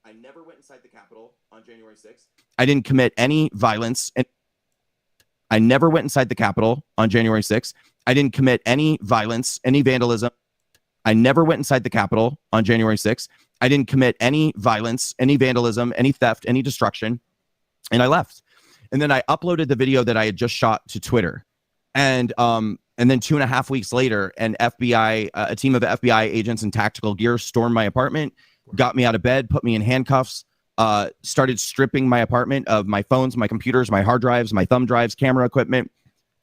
I never went inside the Capitol on January 6th. I didn't commit any violence. And I never went inside the Capitol on January 6th. I didn't commit any violence, any vandalism. I never went inside the Capitol on January 6th. I didn't commit any violence, any vandalism, any theft, any destruction. And I left. And then I uploaded the video that I had just shot to Twitter. And then 2.5 weeks later, a team of FBI agents in tactical gear stormed my apartment, got me out of bed, put me in handcuffs, started stripping my apartment of my phones, my computers, my hard drives, my thumb drives, camera equipment,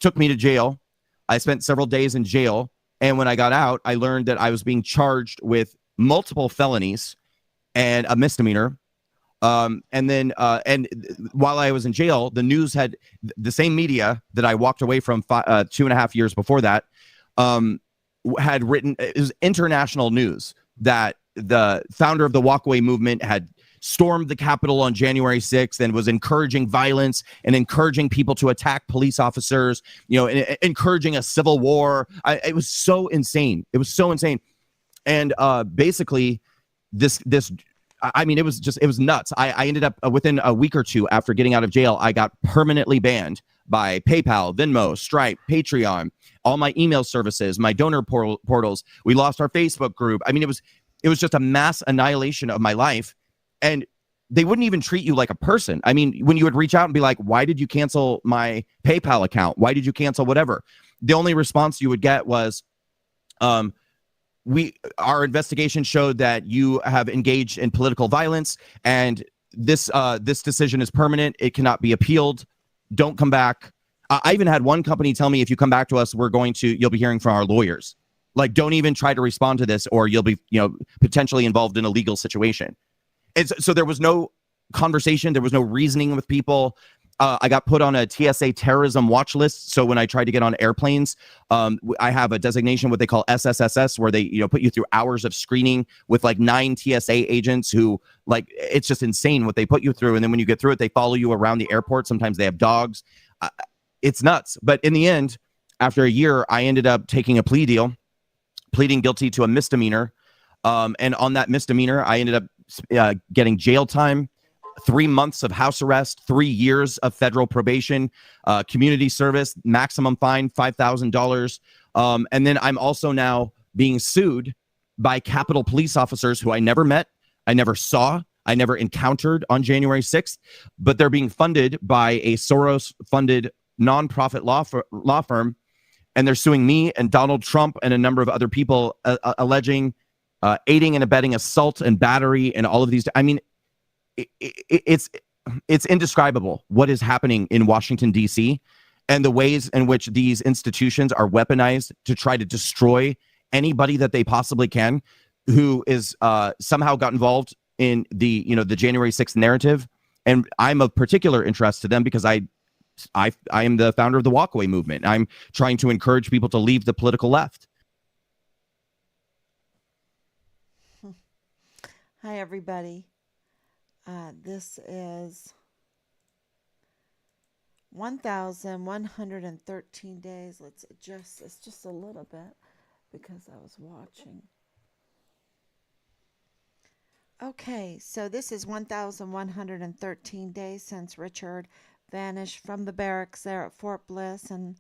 took me to jail. I spent several days in jail. And when I got out, I learned that I was being charged with multiple felonies and a misdemeanor. And while I was in jail, the news had the same media that I walked away from 2.5 years before that had written, it was international news, that the founder of the walkaway movement had stormed the Capitol on January 6th and was encouraging violence and encouraging people to attack police officers, and encouraging a civil war. It was so insane. It was so insane. And basically it was nuts. I ended up within a week or two after getting out of jail, I got permanently banned by PayPal, Venmo, Stripe, Patreon, all my email services, my donor portals. We lost our Facebook group. I mean, it was just a mass annihilation of my life. And they wouldn't even treat you like a person. I mean, when you would reach out and be like, why did you cancel my PayPal account? Why did you cancel whatever? The only response you would get was, our investigation showed that you have engaged in political violence, and this decision is permanent. It cannot be appealed. Don't come back. I even had one company tell me, if you come back to us, you'll be hearing from our lawyers. Like, don't even try to respond to this, or you'll be, potentially involved in a legal situation. And so there was no conversation. There was no reasoning with people. I got put on a TSA terrorism watch list. So when I tried to get on airplanes, I have a designation, what they call SSSS, where they, put you through hours of screening with like 9 TSA agents who, like, it's just insane what they put you through. And then when you get through it, they follow you around the airport. Sometimes they have dogs. It's nuts. But in the end, after a year, I ended up taking a plea deal, pleading guilty to a misdemeanor. And on that misdemeanor, I ended up getting jail time, 3 months of house arrest, 3 years of federal probation, community service, maximum fine, $5,000. And then I'm also now being sued by Capitol police officers who I never met, I never saw, I never encountered on January 6th, but they're being funded by a Soros-funded nonprofit law firm. And they're suing me and Donald Trump and a number of other people, alleging aiding and abetting assault and battery and all of these. I mean, it's indescribable what is happening in Washington, D.C., and the ways in which these institutions are weaponized to try to destroy anybody that they possibly can who is somehow got involved in the January 6th narrative. And I'm of particular interest to them because I am the founder of the walkaway movement. I'm trying to encourage people to leave the political left. Hi, everybody. This is 1,113 days. Let's adjust this just a little bit because I was watching. Okay, so this is 1,113 days since Richard vanished from the barracks there at Fort Bliss in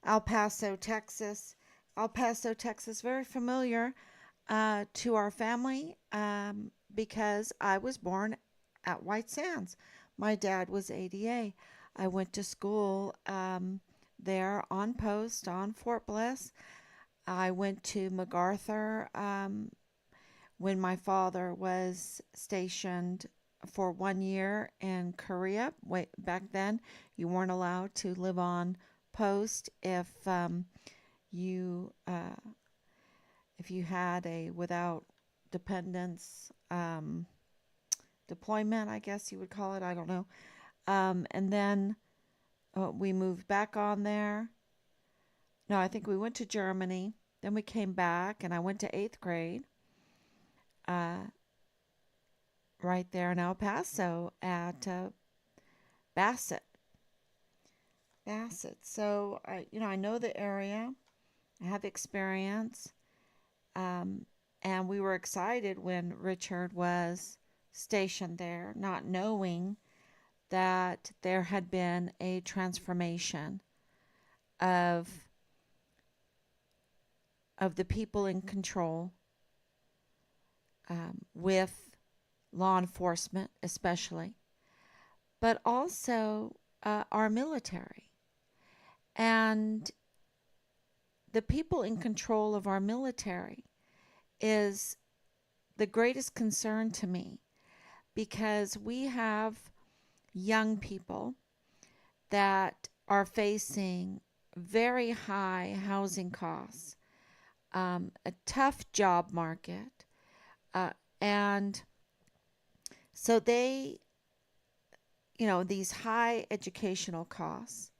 El Paso, Texas. El Paso, Texas, very familiar to our family because I was born at White Sands. My dad was ADA. I went to school there on post on Fort Bliss. I went to MacArthur when my father was stationed for 1 year in Korea. Back then, you weren't allowed to live on post if you had a without dependence deployment, I guess you would call it. I don't know. And then we moved back on there. No, I think we went to Germany. Then we came back, and I went to 8th grade. Right there in El Paso at Bassett. So I know the area. I have experience. And we were excited when Richard was stationed there, not knowing that there had been a transformation of the people in control, with law enforcement especially, but also our military. And the people in control of our military is the greatest concern to me, because we have young people that are facing very high housing costs, a tough job market, and so they, these high educational costs,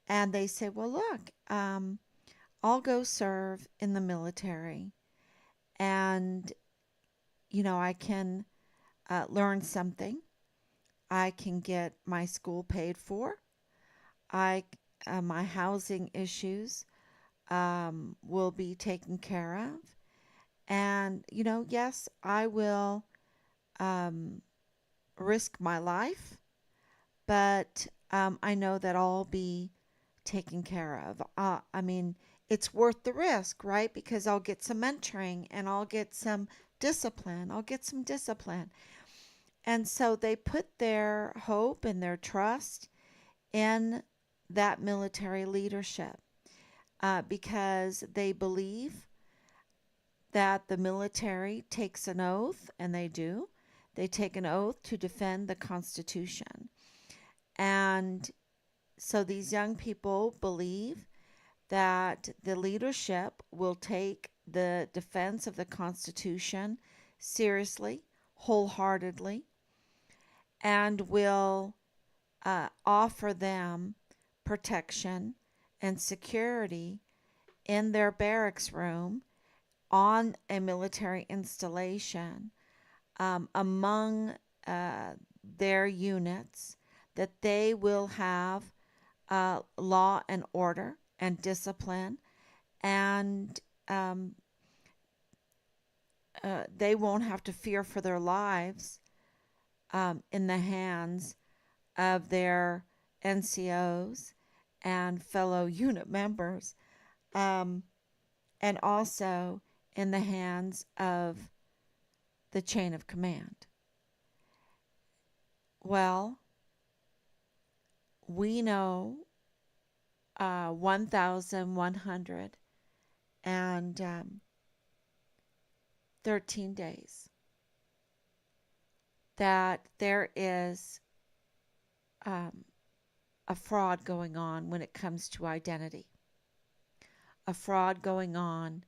and they say, well, look, I'll go serve in the military, and, I can learn something. I can get my school paid for. My housing issues will be taken care of. And, yes, I will risk my life, but I know that I'll be taken care of. I mean, it's worth the risk, right? Because I'll get some mentoring and I'll get some discipline. I'll get some discipline. And so they put their hope and their trust in that military leadership, because they believe that the military takes an oath, and they do. They take an oath to defend the Constitution. And so these young people believe that the leadership will take the defense of the Constitution seriously, wholeheartedly, and will offer them protection and security in their barracks room, on a military installation, among their units, that they will have law and order and discipline, and they won't have to fear for their lives in the hands of their NCOs and fellow unit members, and also in the hands of the chain of command. Well, we know 1,113 days that there is a fraud going on when it comes to identity, a fraud going on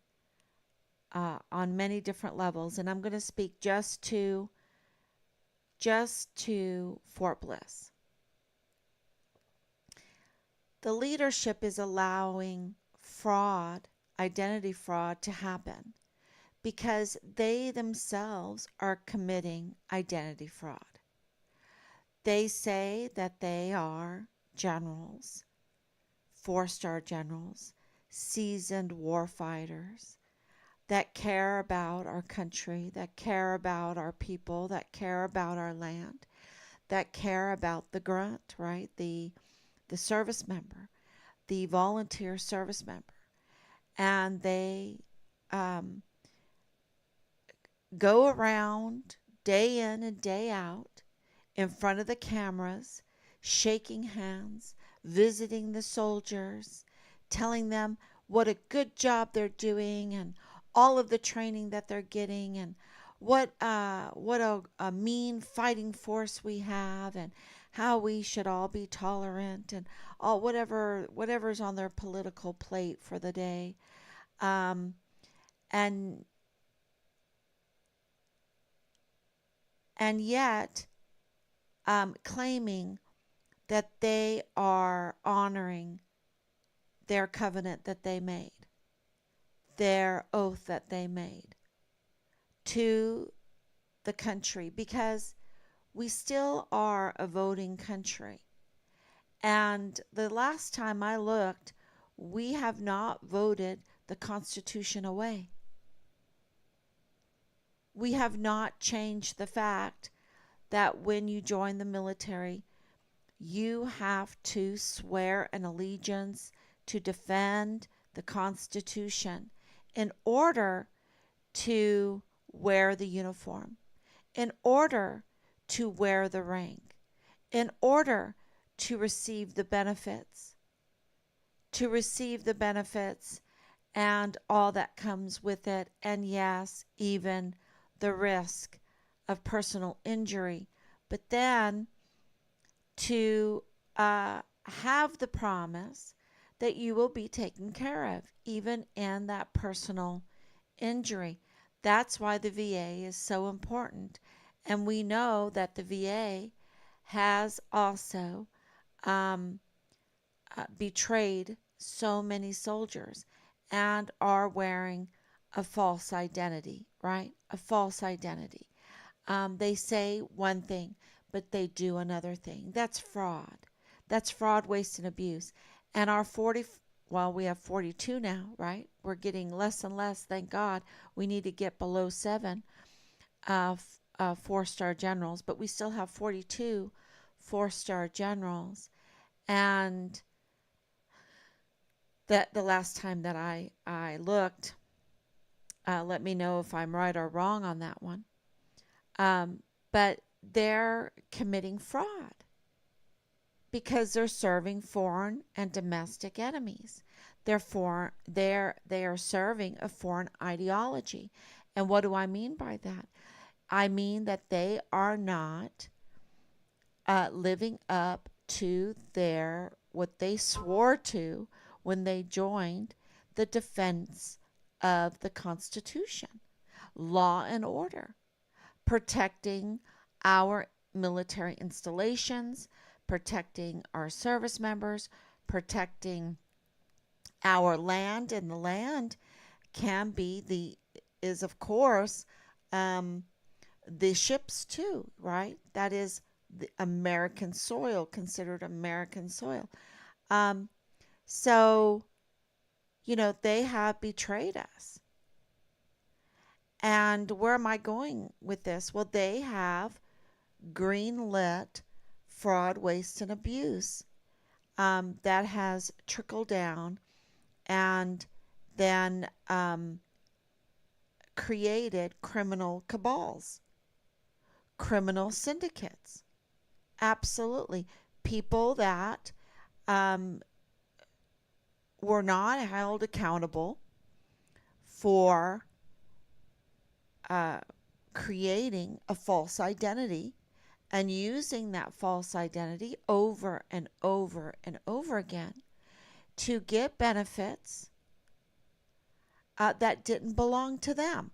many different levels. And I'm going to speak just to Fort Bliss. The leadership is allowing fraud, identity fraud, to happen because they themselves are committing identity fraud. They say that they are generals, 4-star generals, seasoned warfighters that care about our country, that care about our people, that care about our land, that care about the grunt, right? The service member, the volunteer service member. And they go around day in and day out in front of the cameras, shaking hands, visiting the soldiers, telling them what a good job they're doing and all of the training that they're getting, and what a mean fighting force we have, and how we should all be tolerant, and all whatever's on their political plate for the day, and yet claiming that they are honoring their covenant that they made, their oath that they made to the country, because we still are a voting country. And the last time I looked, we have not voted the Constitution away. we have not changed the fact that when you join the military, you have to swear an allegiance to defend the Constitution in order to wear the uniform, in order to wear the rank, in order to receive the benefits, and all that comes with it, and yes, even the risk of personal injury. But then to have the promise that you will be taken care of, even in that personal injury. That's why the VA is so important. And we know that the VA has also um, betrayed so many soldiers and are wearing a false identity, right? A false identity. They say one thing, but they do another thing. That's fraud. That's fraud, waste, and abuse. And our 40, well, we have 42 now, right? We're getting less and less, thank God. We need to get below 7 4-star generals, but we still have 42 4-star generals. And that the last time that I looked, let me know if I'm right or wrong on that one. But they're committing fraud because they're serving foreign and domestic enemies. They are serving a foreign ideology. And what do I mean by that? I mean that they are not living up to their what they swore to when they joined the defense of the Constitution, law and order, protecting our military installations, protecting our service members, protecting our land, and the land can be is of course um, the ships too, right? That is the American soil, considered American soil. Um, so they have betrayed us. And where am I going with this? Well, they have greenlit fraud, waste, and abuse that has trickled down and then created criminal cabals, criminal syndicates. Absolutely. People that um, were not held accountable for creating a false identity and using that false identity over and over and over again to get benefits that didn't belong to them,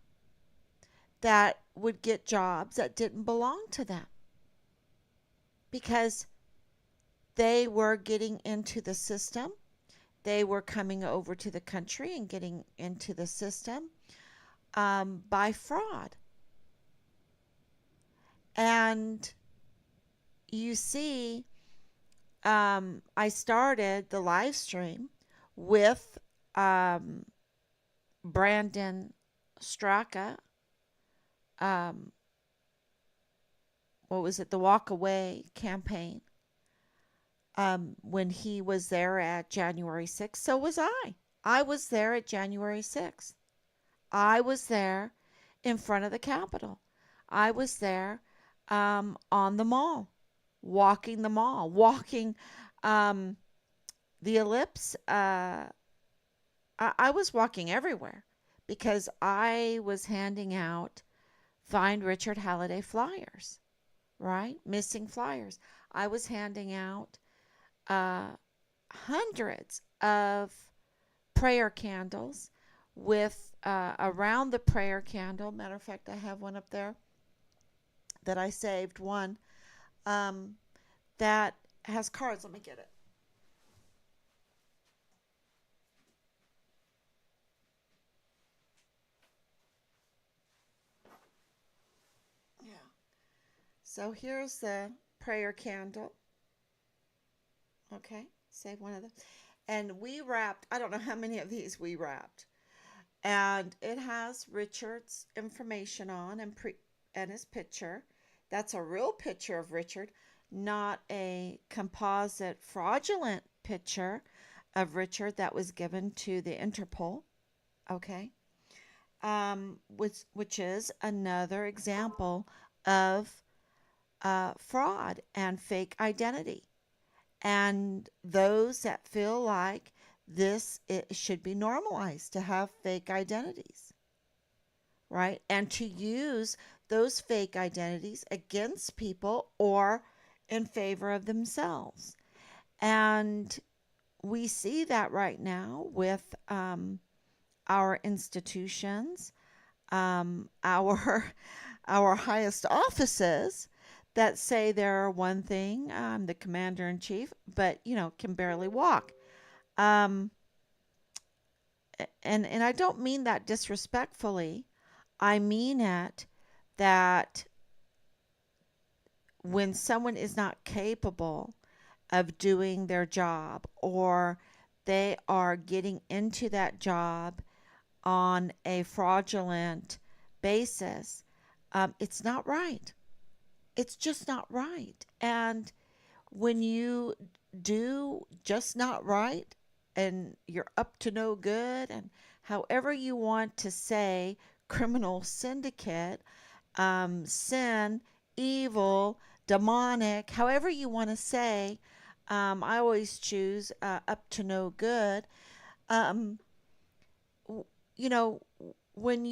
that would get jobs that didn't belong to them because they were getting into the system. They were coming over to the country and getting into the system by fraud. And you see, I started the live stream with Brandon Straka. What was it? The Walk Away campaign. When he was there at January 6th, so was I. I was there at January 6th. I was there in front of the Capitol. I was there on the mall, walking the mall, walking um, the ellipse. I was walking everywhere because I was handing out Find Richard Halliday flyers, right? Missing flyers. I was handing out uh, hundreds of prayer candles with around the prayer candle. Matter of fact, I have one up there that I saved, one um, that has cards. Let me get it. Yeah. So here's the prayer candle. Okay, save one of them. And we wrapped, I don't know how many of these we wrapped. and it has Richard's information on and his picture. That's a real picture of Richard, not a composite fraudulent picture of Richard that was given to the Interpol. Okay, which is another example of fraud and fake identity. And those that feel like this, it should be normalized to have fake identities, right? And to use those fake identities against people or in favor of themselves. And we see that right now with our institutions, our our highest offices that say they're one thing, the commander in chief, but can barely walk. Um, and I don't mean that disrespectfully. I mean it that when someone is not capable of doing their job, or they are getting into that job on a fraudulent basis, it's not right. It's just not right. And when you do just not right and you're up to no good, and however you want to say criminal syndicate, sin, evil, demonic, however you want to say, I always choose up to no good. Um, you know, when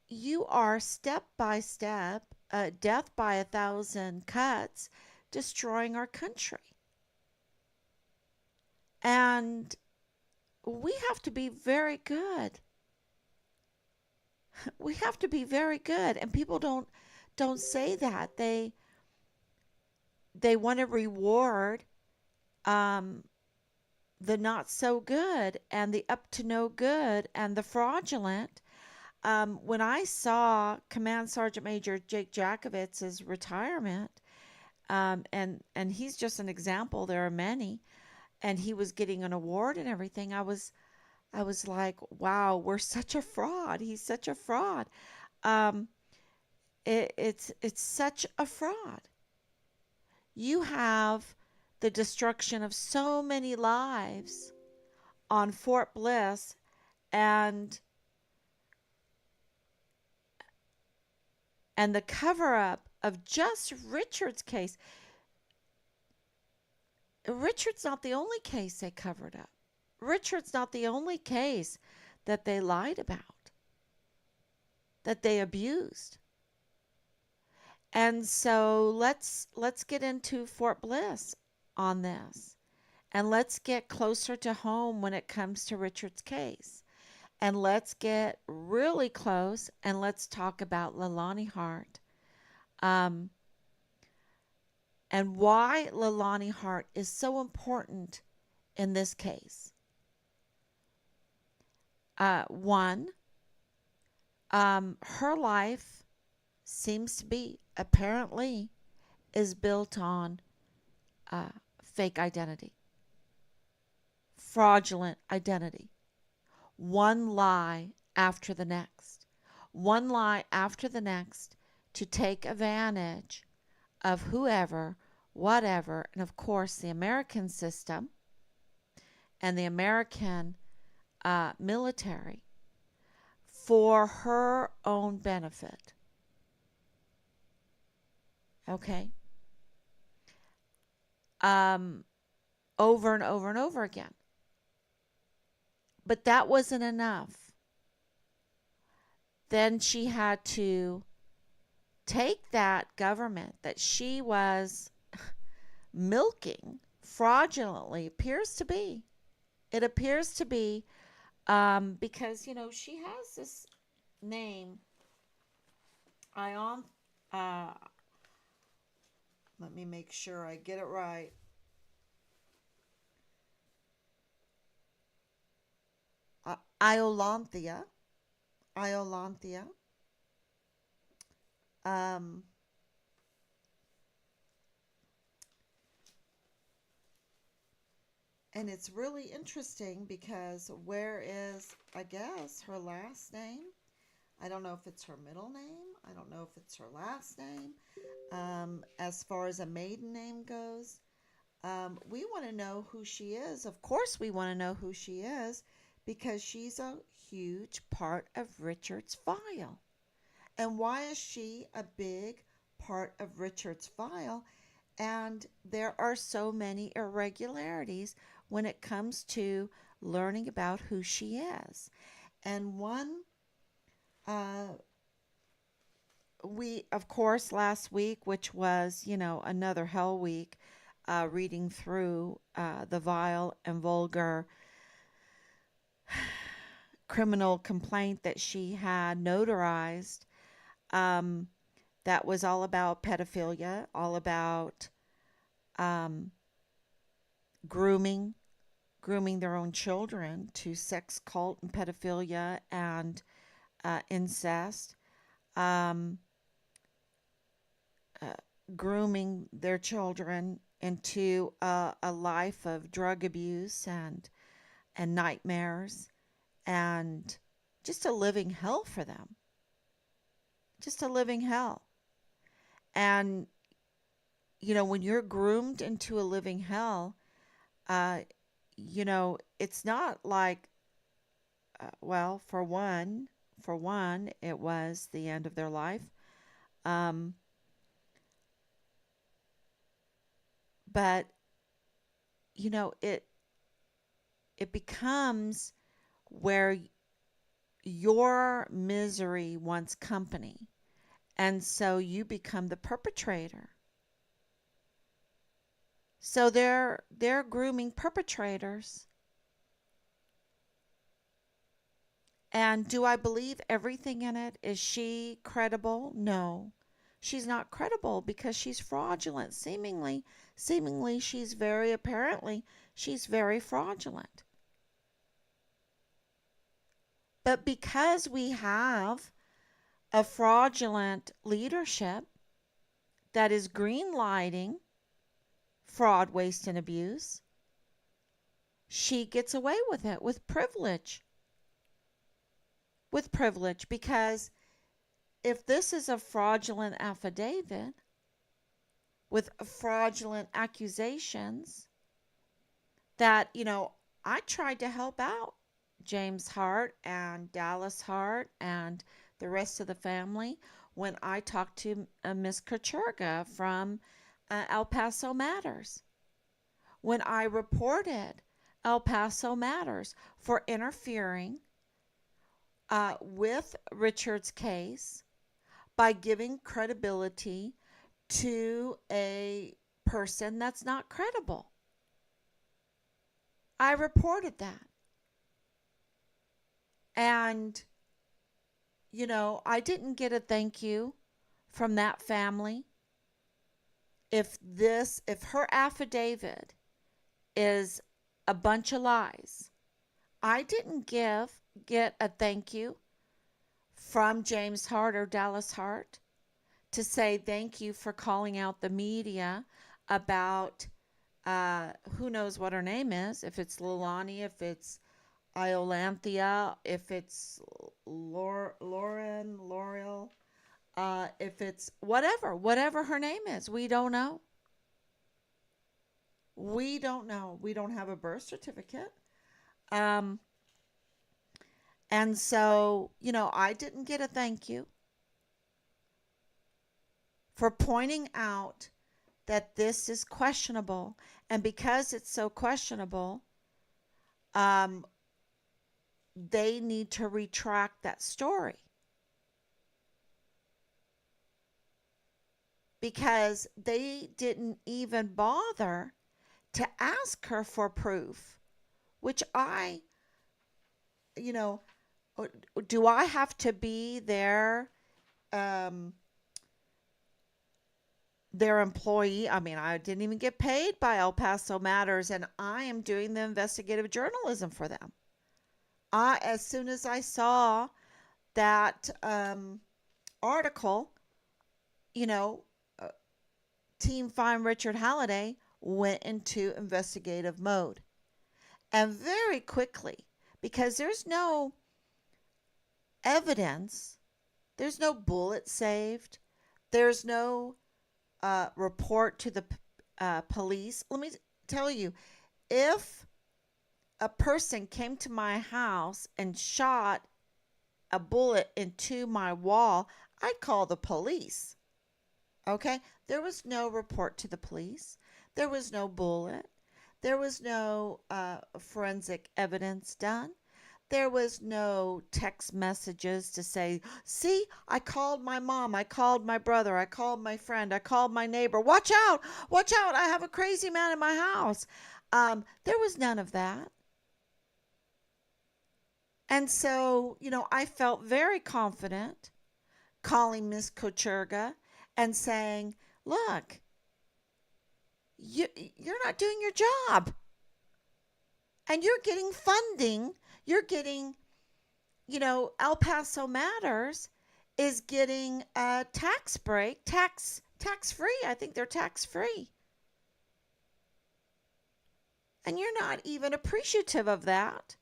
you are step by step, death by a thousand cuts, destroying our country. And we have to be very good. We have to be very good. And people don't say that. They want to reward um, the not so good and the up to no good and the fraudulent. When I saw Command Sergeant Major Jake Jakovitz's retirement, and he's just an example. There are many, and he was getting an award and everything. I was like, wow, we're such a fraud. He's such a fraud. Um, it's such a fraud. You have the destruction of so many lives on Fort Bliss, and the cover up of just Richard's case. Richard's not the only case they covered up. Richard's not the only case that they lied about, that they abused. And so let's get into Fort Bliss on this. And let's get closer to home when it comes to Richard's case. And let's get really close and let's talk about Leilani Hart. Um, and why Leilani Hart is so important in this case. One, her life seems to be, apparently, is built on fake identity, fraudulent identity, one lie after the next, one lie after the next to take advantage of whoever, whatever, and of course the American system and the American military for her own benefit. Okay? Over and over and over again. But that wasn't enough. Then she had to take that government that she was milking fraudulently, appears to be. It appears to be because, she has this name, Ion. Uh, let me make sure I get it right. Iolanthia. Iolanthia. Um, And it's really interesting because where is, I guess, her last name? I don't know if it's her middle name. I don't know if it's her last name. As far as a maiden name goes, we want to know who she is. Of course, we want to know who she is because she's a huge part of Richard's file. And why is she a big part of Richard's file? And there are so many irregularities when it comes to learning about who she is. And one, uh, we, of course, last week, which was, another hell week, reading through the vile and vulgar criminal complaint that she had notarized, um, that was all about pedophilia, all about um, grooming, grooming their own children to sex cult and pedophilia and incest, um, uh, grooming their children into a life of drug abuse and nightmares and just a living hell for them. Just a living hell. And, when you're groomed into a living hell, uh, it's not like, well, for one, it was the end of their life. Um, but, it becomes where your misery wants company. And so you become the perpetrator. So they're grooming perpetrators. And do I believe everything in it? Is she credible? No. She's not credible because she's fraudulent. Seemingly she's very fraudulent. But because we have a fraudulent leadership that is green lighting fraud, waste, and abuse, she gets away with it with privilege. With privilege, because if this is a fraudulent affidavit with fraudulent accusations that, I tried to help out James Hart and Dallas Hart and the rest of the family when I talked to Miss Kacherga from El Paso Matters. When I reported El Paso Matters for interfering with Richard's case by giving credibility to a person that's not credible. I reported that. And, I didn't get a thank you from that family. If her affidavit is a bunch of lies, I didn't get a thank you from James Hart or Dallas Hart to say thank you for calling out the media about who knows what her name is, if it's Lilani, if it's Iolanthea, if it's L'Oreal, if it's whatever her name is. We don't know. We don't know. We don't have a birth certificate. Um, and so, I didn't get a thank you for pointing out that this is questionable. And because it's so questionable, um, they need to retract that story. Because they didn't even bother to ask her for proof, which you know, do I have to be um, their employee? I mean, I didn't even get paid by El Paso Matters, and I am doing the investigative journalism for them. As soon as I saw that article, you know, uh, Team Find Richard Halliday went into investigative mode. and very quickly, because there's no evidence, there's no bullet saved, there's no report to the police. Let me tell you, if a person came to my house and shot a bullet into my wall, I'd call the police. Okay? There was no report to the police. There was no bullet. There was no forensic evidence done. There was no text messages to say, see, I called my mom, I called my brother, I called my friend, I called my neighbor. Watch out, I have a crazy man in my house. There was none of that. And so, I felt very confident calling Miss Kocherga and saying, look, you're not doing your job. And you're getting funding. You're getting, El Paso Matters is getting a tax break, tax free. I think they're tax free. And you're not even appreciative of that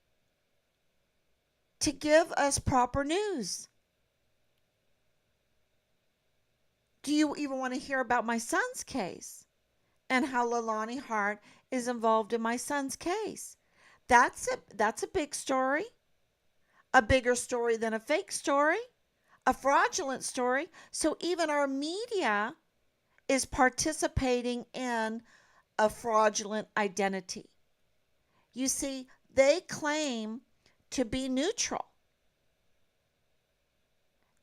to give us proper news. Do you even want to hear about my son's case and how Leilani Hart is involved in my son's case? That's a big story, a bigger story than a fake story, a fraudulent story. So even our media is participating in a fraudulent identity. You see, they claim to be neutral.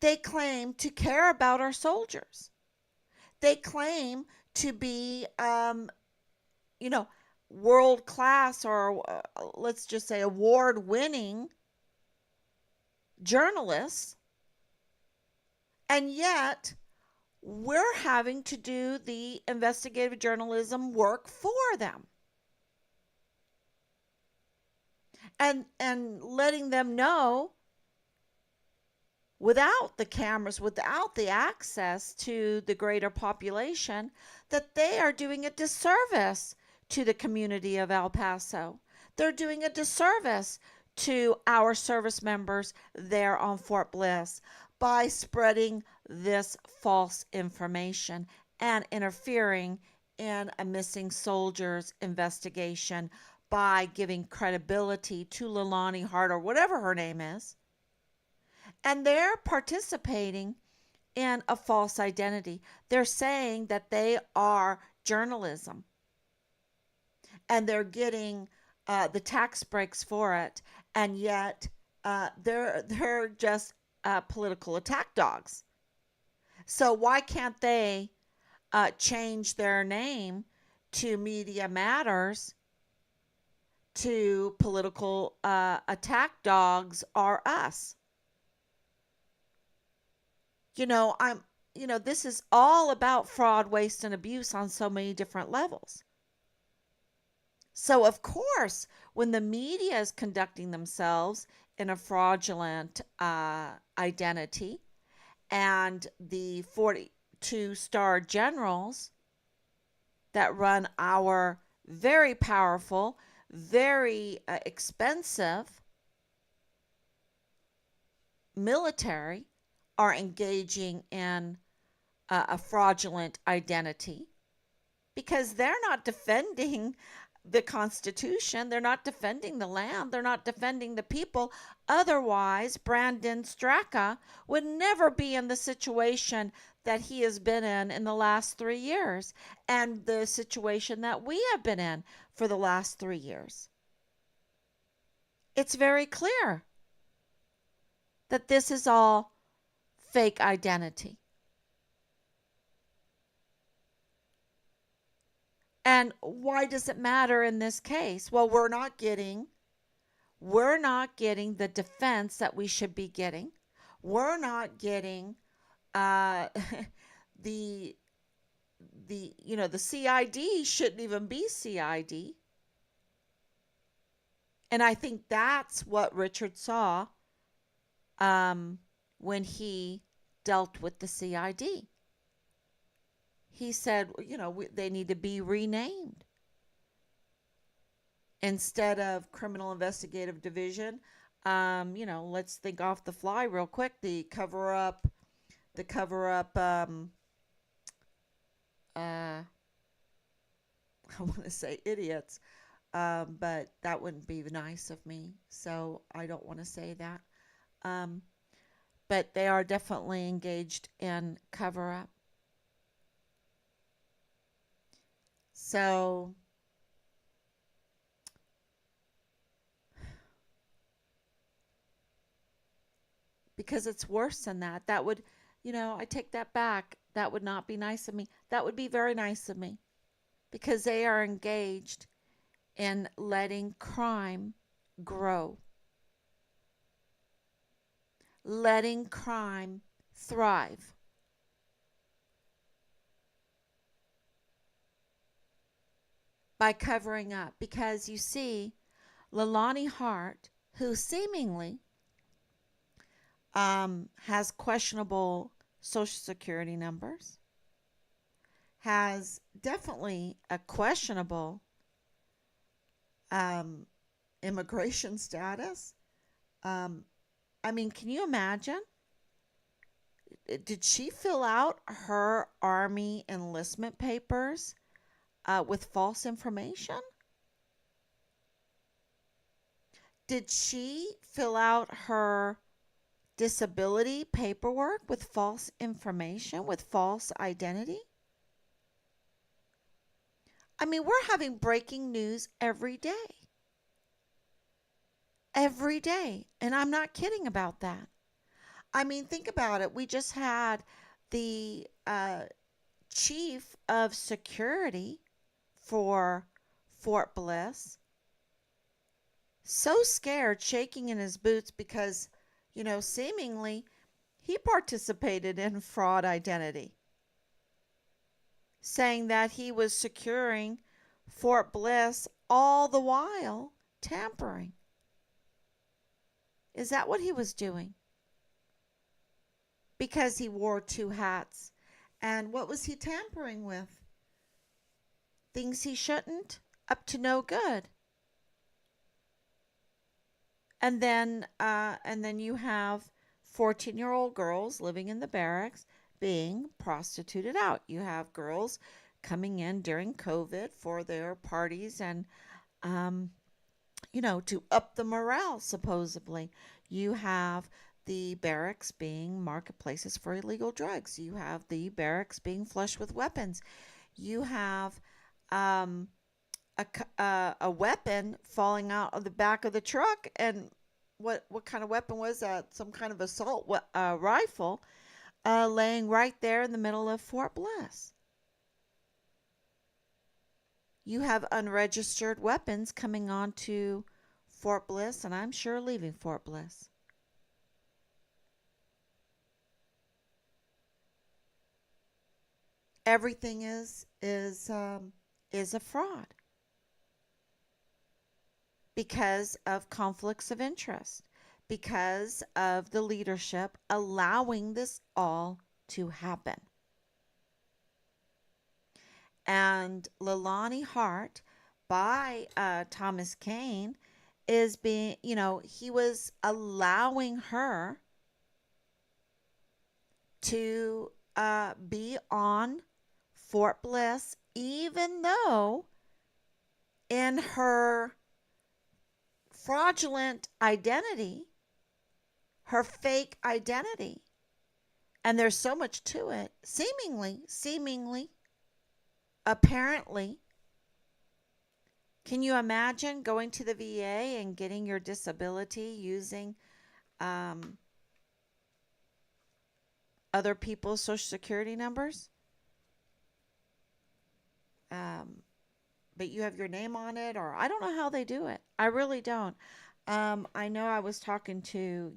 They claim to care about our soldiers. They claim to be, world class, or let's just say award winning journalists. And yet, we're having to do the investigative journalism work for them. And letting them know, without the cameras, without the access to the greater population, that they are doing a disservice to the community of El Paso. They're doing a disservice to our service members there on Fort Bliss by spreading this false information and interfering in a missing soldiers investigation by giving credibility to Leilani Hart, or whatever her name is. And they're participating in a false identity. They're saying that they are journalism, and they're getting the tax breaks for it, and yet they're just political attack dogs. So why can't they change their name to Media Matters to political attack dogs are us? This is all about fraud, waste, and abuse on so many different levels. So, of course, when the media is conducting themselves in a fraudulent identity, and the 42-star generals that run our very powerful, very expensive military are engaging in a fraudulent identity, because they're not defending the Constitution. They're not defending the land. They're not defending the people. Otherwise, Brandon Straka would never be in the situation that he has been in the last 3 years, and the situation that we have been in for the last 3 years. It's very clear that this is all fake identity. And why does it matter in this case? Well, we're not getting the defense that we should be getting. We're not getting the the CID shouldn't even be CID. And I think that's what Richard saw when he dealt with the CID. He said, they need to be renamed. instead of criminal investigative division. Let's think off the fly real quick. The cover up, uh, I want to say idiots, but that wouldn't be nice of me. So I don't want to say that. Um, but they are definitely engaged in cover up. So because it's worse than that, I take that back. That would not be nice of me. That would be very nice of me because they are engaged in letting crime grow, letting crime thrive by covering up. Because you see, Lalani Hart, who seemingly has questionable social security numbers, has definitely a questionable um, immigration status. Um, I mean, can you imagine? Did she fill out her Army enlistment papers with false information? Did she fill out her disability paperwork with false information, with false identity? I mean, we're having breaking news every day. Every day. And I'm not kidding about that. I mean, think about it. We just had the chief of security for Fort Bliss so scared, shaking in his boots because, seemingly he participated in fraud identity, saying that he was securing Fort Bliss all the while tampering. Is that what he was doing? Because he wore two hats. And what was he tampering with? Things he shouldn't, up to no good. And then you have 14-year-old girls living in the barracks being prostituted out. You have girls coming in during COVID for their parties and um, to up the morale, supposedly. You have the barracks being marketplaces for illegal drugs. You have the barracks being flush with weapons. You have um, a weapon falling out of the back of the truck, and what kind of weapon was that? Some kind of assault rifle laying right there in the middle of Fort Bliss. You have unregistered weapons coming onto Fort Bliss, and I'm sure leaving Fort Bliss. Everything is a fraud because of conflicts of interest, because of the leadership allowing this all to happen. And Lalani Hart by Thomas Cain is being, he was allowing her to be on Fort Bliss, even though in her fraudulent identity, her fake identity, and there's so much to it, seemingly, apparently. Can you imagine going to the VA and getting your disability using um, other people's social security numbers? Um, but you have your name on it, or I don't know how they do it. I really don't. I know I was talking to,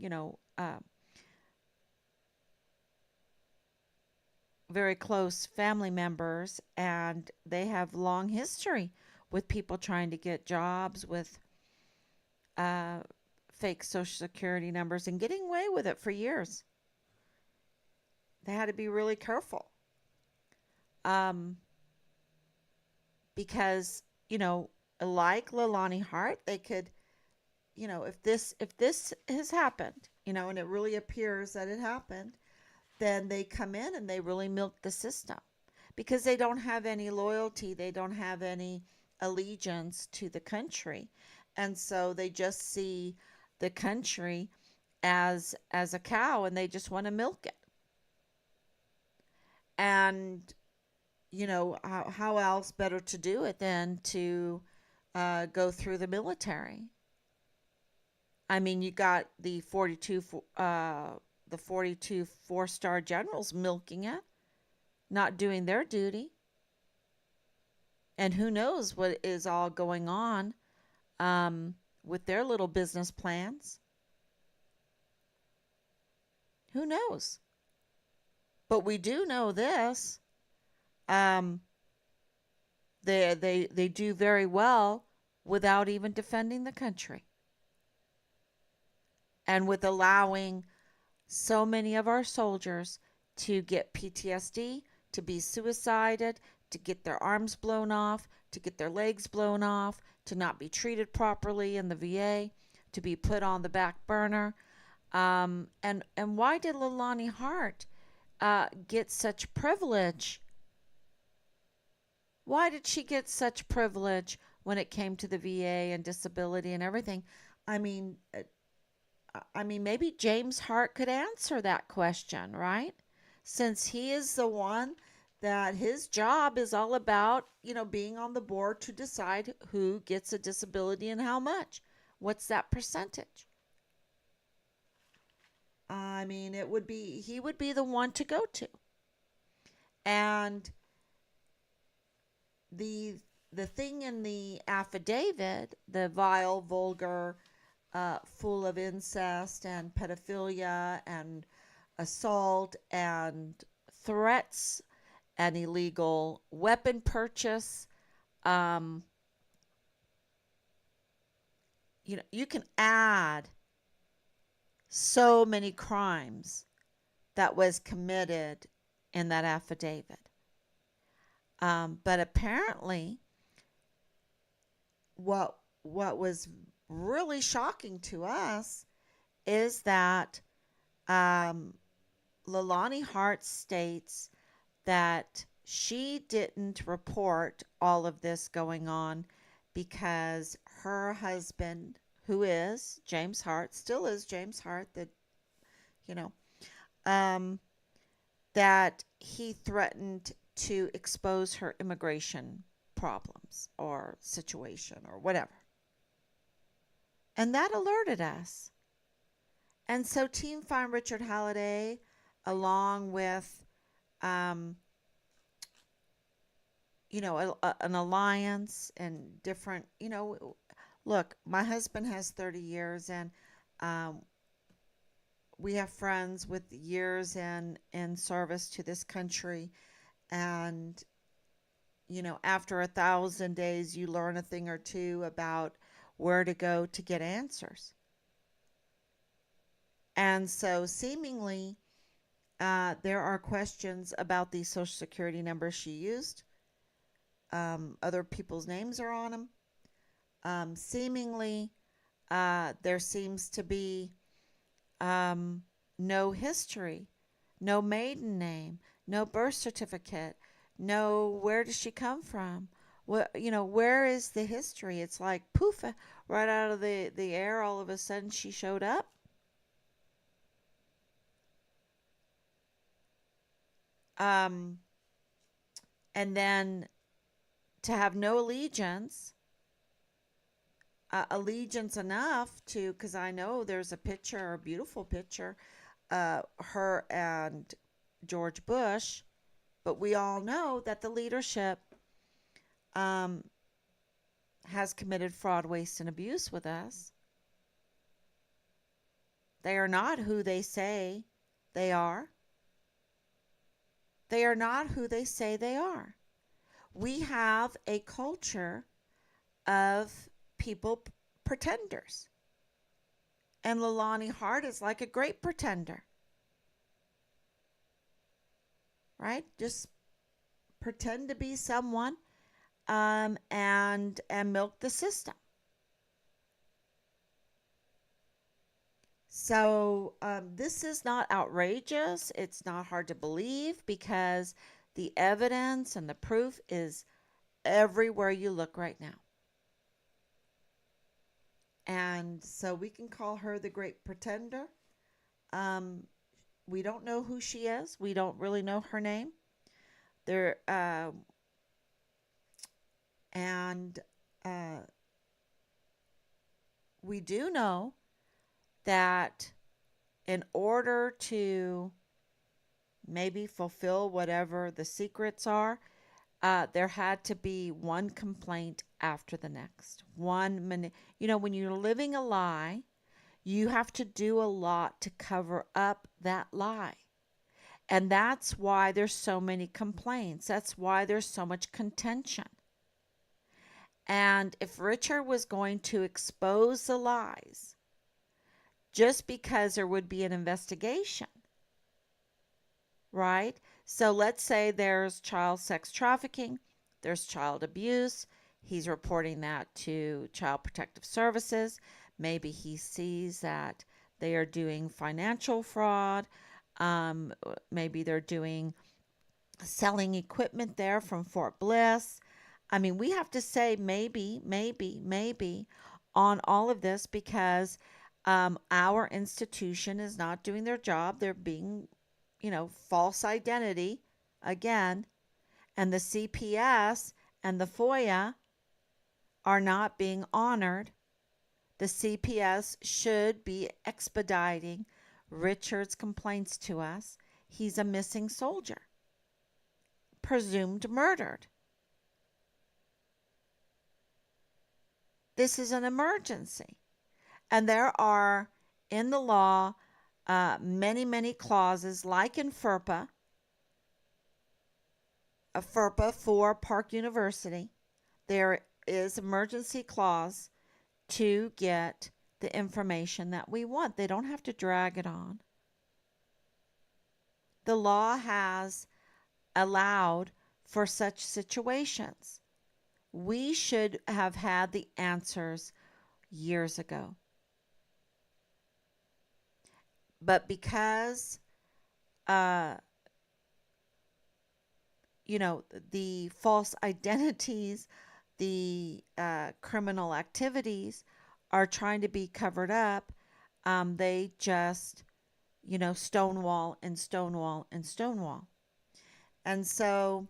very close family members, and they have long history with people trying to get jobs with uh, fake social security numbers and getting away with it for years. They had to be really careful um, because, like Leilani Hart, they could, if this has happened, and it really appears that it happened, then they come in and they really milk the system because they don't have any loyalty, they don't have any allegiance to the country. And so they just see the country as a cow and they just want to milk it. And how else better to do it than to go through the military? I mean, you got the 42 four-star generals milking it, not doing their duty. And who knows what is all going on with their little business plans? Who knows? But we do know this: um, they do very well without even defending the country, and with allowing so many of our soldiers to get PTSD, to be suicided, to get their arms blown off, to get their legs blown off, to not be treated properly in the VA, to be put on the back burner. And why did Leilani Hart get such privilege? Why did she get such privilege when it came to the VA and disability and everything? I mean, maybe James Hart could answer that question, right? Since he is the one that his job is all about, being on the board to decide who gets a disability and how much. What's that percentage? I mean, he would be the one to go to. And the the thing in the affidavit, the vile, vulgar, full of incest and pedophilia and assault and threats and illegal weapon purchase. Um, you can add so many crimes that was committed in that affidavit. But apparently, what was really shocking to us is that Leilani Hart states that she didn't report all of this going on because her husband, who is James Hart, still is James Hart, you know, um, that he threatened to expose her immigration problems or situation or whatever. And that alerted us. And so Team Find Richard Halliday, along with, um, an alliance and different, look, my husband has 30 years and um, we have friends with years in service to this country. And, after 1,000 days, you learn a thing or two about where to go to get answers. And so seemingly, there are questions about these Social Security numbers she used. Other people's names are on them. Seemingly, there seems to be no history, no maiden name, no birth certificate, no where does she come from? Where is the history? It's like poof, right out of the air, all of a sudden she showed up. Um, and then to have no allegiance enough to, because I know there's a picture, a beautiful picture, her and George Bush, but we all know that the leadership um, has committed fraud, waste, and abuse with us. They are not who they say they are. They are not who they say they are. We have a culture of people pretenders. And Leilani Hart is like a great pretender. Right? Just pretend to be someone and milk the system. So this is not outrageous. It's not hard to believe because the evidence and the proof is everywhere you look right now. And so we can call her the great pretender. Um, we don't know who she is. We don't really know her name. There and uh, we do know that in order to maybe fulfill whatever the secrets are, there had to be one complaint after the next. When you're living a lie, you have to do a lot to cover up that lie. And that's why there's so many complaints. That's why there's so much contention. And if Richard was going to expose the lies, just because there would be an investigation, right? So let's say there's child sex trafficking, there's child abuse. He's reporting that to Child Protective Services. Maybe he sees that they are doing financial fraud. Maybe they're doing selling equipment there from Fort Bliss. I mean, we have to say maybe on all of this because our institution is not doing their job. They're being, false identity again. And the CPS and the FOIA are not being honored. The CPS should be expediting Richard's complaints to us. He's a missing soldier, presumed murdered. This is an emergency. And there are in the law many clauses, like in FERPA, a FERPA for Park University. There is emergency clause to get the information that we want. They don't have to drag it on. The law has allowed for such situations. We should have had the answers years ago. But because, uh, the false identities, the criminal activities are trying to be covered up, they just, stonewall and stonewall and stonewall. And so,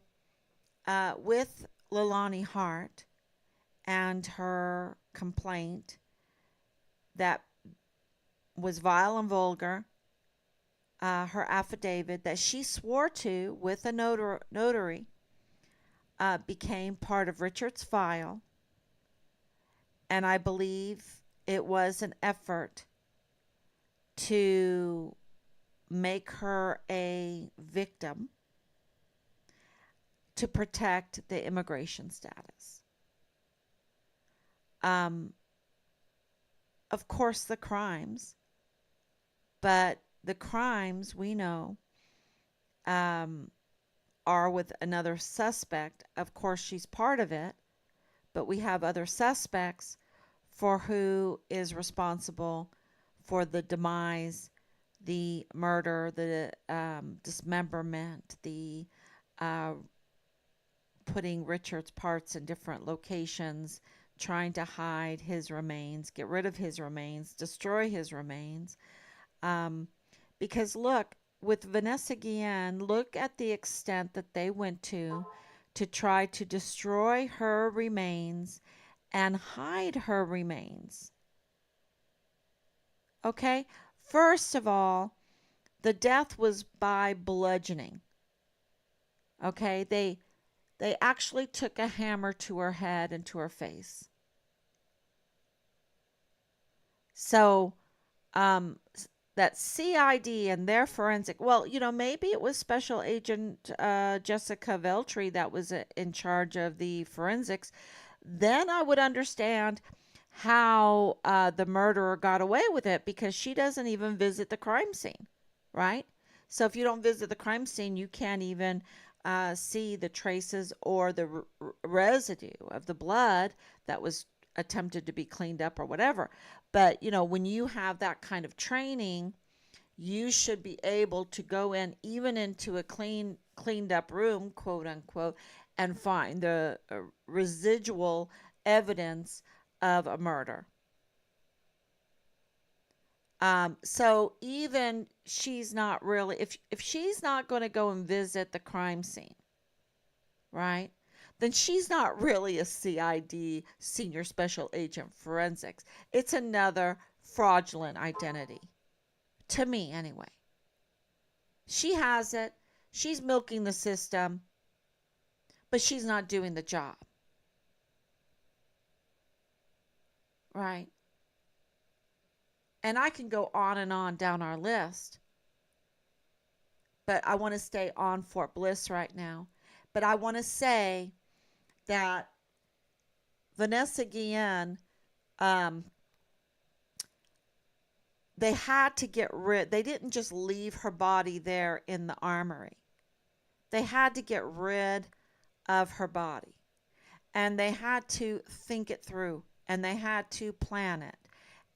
with Leilani Hart and her complaint that was vile and vulgar, her affidavit that she swore to with a notary became part of Richard's file. And I believe it was an effort to make her a victim to protect the immigration status. Um, of course, the crimes, but the crimes we know are with another suspect. Of course, she's part of it, but we have other suspects for who is responsible for the demise, the murder, the dismemberment, the putting Richard's parts in different locations, trying to hide his remains, get rid of his remains, destroy his remains. Because look, with Vanessa Guillen, look at the extent that they went to try to destroy her remains and hide her remains. Okay? First of all, the death was by bludgeoning. Okay? They actually took a hammer to her head and to her face. So, um, that CID and their forensic, well, maybe it was Special Agent Jessica Veltri that was in charge of the forensics. Then I would understand how the murderer got away with it because she doesn't even visit the crime scene, right? So if you don't visit the crime scene, you can't even see the traces or the residue of the blood that was attempted to be cleaned up or whatever. But, when you have that kind of training, you should be able to go in even into a cleaned up room, quote unquote, and find the residual evidence of a murder. So even she's not really, if she's not going to go and visit the crime scene, right? Then she's not really a CID, senior special agent forensics. It's another fraudulent identity, to me anyway. She has it. She's milking the system, but she's not doing the job, right? And I can go on and on down our list, but I want to stay on Fort Bliss right now. But I want to say that Vanessa Guillen, um, they had to get rid, they didn't just leave her body there in the armory. They had to get rid of her body, and they had to think it through, and they had to plan it.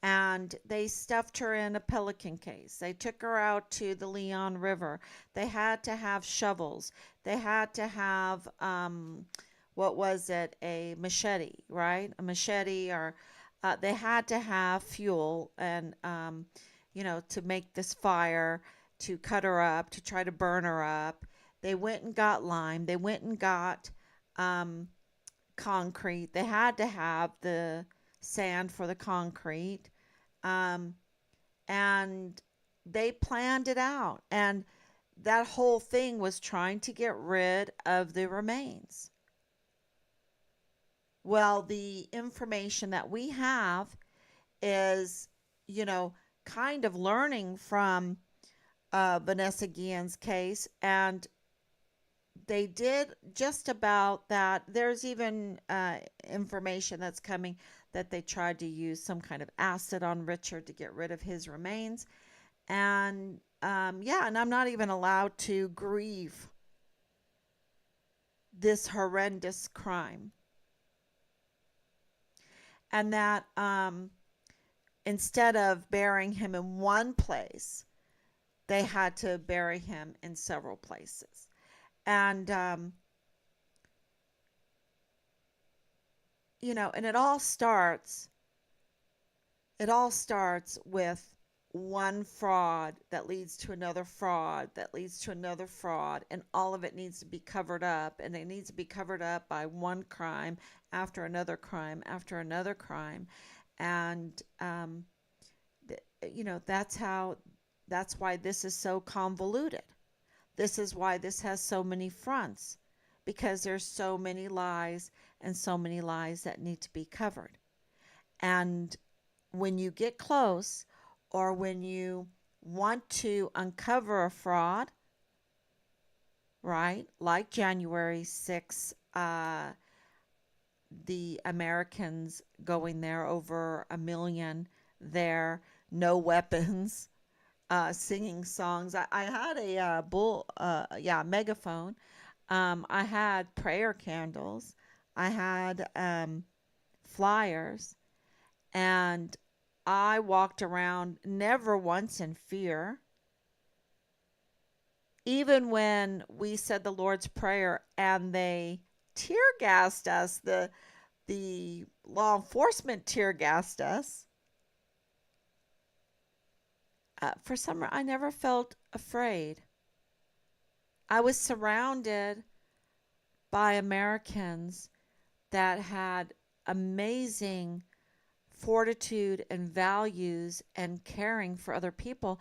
And they stuffed her in a pelican case. They took her out to the Leon River. They had to have shovels. They had to have, what was it, a machete, right? A machete, or they had to have fuel and, to make this fire, to cut her up, to try to burn her up. They went and got lime. They went and got um, concrete. They had to have the sand for the concrete. Um, and they planned it out. And that whole thing was trying to get rid of the remains. Well, the information that we have is, you know, kind of learning from Vanessa Guillen's case, and they did just about that. There's even information that's coming that they tried to use some kind of acid on Richard to get rid of his remains. And yeah, and I'm not even allowed to grieve this horrendous crime. And that instead of burying him in one place, they had to bury him in several places. And, and it all starts with one fraud that leads to another fraud that leads to another fraud, and all of it needs to be covered up, and it needs to be covered up by one crime after another crime after another crime. And that's why this is so convoluted. This is why this has so many fronts, because there's so many lies and so many lies that need to be covered. And when you get close, or when you want to uncover a fraud, right? Like January 6th, the Americans going there, over a million there, no weapons, singing songs. I had a megaphone. I had prayer candles. I had flyers, and I walked around never once in fear. Even when we said the Lord's Prayer and they tear gassed us, the law enforcement tear gassed us. For some reason, I never felt afraid. I was surrounded by Americans that had amazing fortitude and values and caring for other people,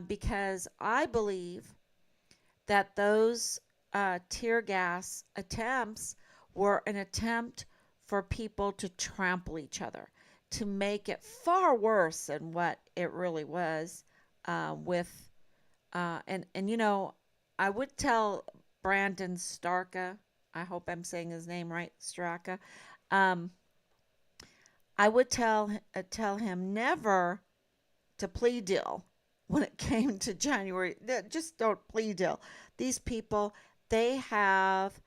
because I believe that those tear gas attempts were an attempt for people to trample each other, to make it far worse than what it really was. With and I would tell Brandon Starka, I hope I'm saying his name right, Straka. Um, I would tell him never to plea deal when it came to January. Just don't plea deal. These people, They have